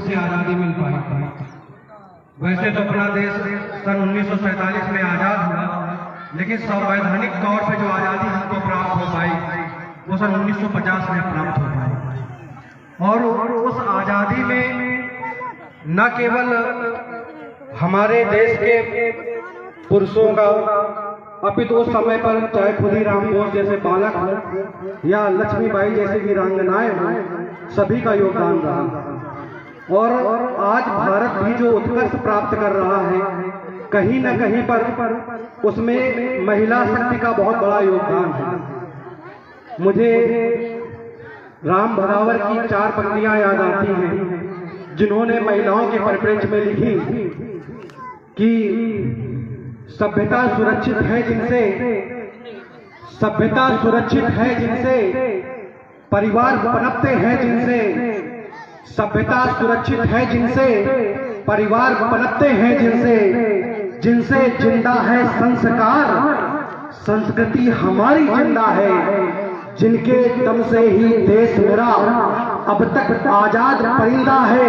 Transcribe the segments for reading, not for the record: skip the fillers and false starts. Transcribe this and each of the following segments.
से आज़ादी मिल पाई। वैसे तो अपना देश सन 1947 में आज़ाद हुआ, लेकिन संवैधानिक तौर पे जो आज़ादी हमको प्राप्त हो पाई वो सन 1950 में प्राप्त हो पाई। और उस आज़ादी में न केवल हमारे देश के पुरुषों का, अपितु उस समय पर चाहे खुदीराम बोस जैसे बालक या लक्ष्मीबाई जैसे वीरांगनाएं, सभी का योगदान रहा। और आज भारत भी जो उत्कर्ष प्राप्त कर रहा है, कहीं न कहीं पर उसमें महिला शक्ति का बहुत बड़ा योगदान है। मुझे राम भरावर की 4 पंक्तियां याद आती हैं, जिन्होंने महिलाओं के परिप्रेक्ष्य में लिखी कि सभ्यता सुरक्षित है जिनसे, सभ्यता सुरक्षित है जिनसे, परिवार पनपते हैं जिनसे, सभ्यता सुरक्षित है जिनसे, परिवार पनपते हैं जिनसे, जिनसे जिंदा है संस्कार, संस्कृति हमारी जिंदा है, जिनके दम से ही देश मेरा अब तक आजाद परिंदा है,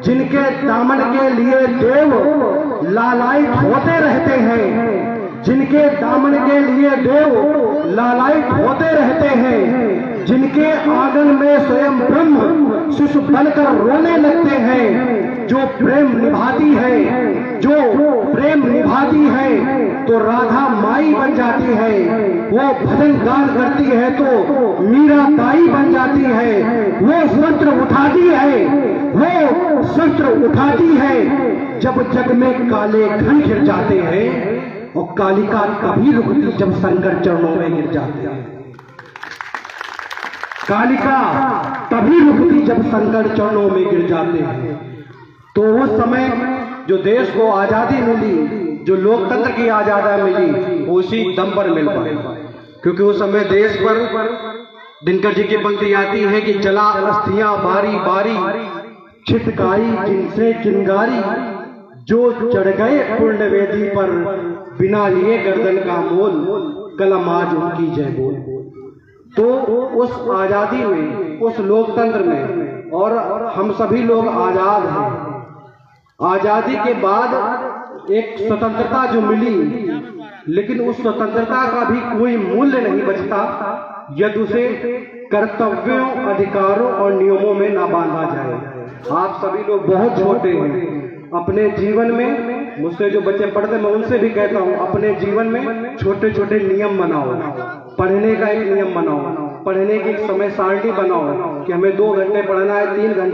जिनके दामन के लिए देव लालायित होते रहते हैं, जिनके दामन के लिए देव लालायित होते रहते हैं, जिनके आंगन में स्वयं ब्रह्म शिशु बनकर रोने लगते हैं, जो प्रेम निभाती है, जो प्रेम निभाती है तो राधा माई बन जाती है, वो भजन गान करती है तो मीरा बाई बन जाती है, वो शस्त्र उठाती है, वो शस्त्र उठाती है जब जग में काले घन घिर जाते हैं, और कालिका कभी रुकती जब शंकर चरणों में गिर जाते हैं। कालिका तभी रुकती जब शंकर चरणों में गिर जाते हैं। तो उस समय जो देश को आजादी मिली, जो लोकतंत्र की आजादी मिली, उसी दम पर मिल पाई, क्योंकि उस समय देश पर दिनकर जी की पंक्ति आती है कि चला अस्थियां बारी बारी, छिटकाई जिनसे चिंगारी, जो चढ़ गए पूर्ण वेदी पर, बिना लिए गर्दन का मोल, कलम आज उनकी जय बोल। तो उस आजादी में, उस लोकतंत्र में, और हम सभी लोग आजाद हैं। आजादी के बाद एक स्वतंत्रता जो मिली, लेकिन उस स्वतंत्रता का भी कोई मूल्य नहीं बचता यदि उसे कर्तव्यों, अधिकारों और नियमों में ना बांधा जाए। आप सभी लोग बहुत छोटे हैं, अपने जीवन में, मुझसे जो बच्चे पढ़ते हैं मैं उनसे भी कहता हूँ, अपने जीवन में छोटे छोटे नियम बनाओ। पढ़ने का एक नियम बनाओ, पढ़ने की समय सारणी बनाओ कि हमें 2 घंटे पढ़ना है, 3 घंटे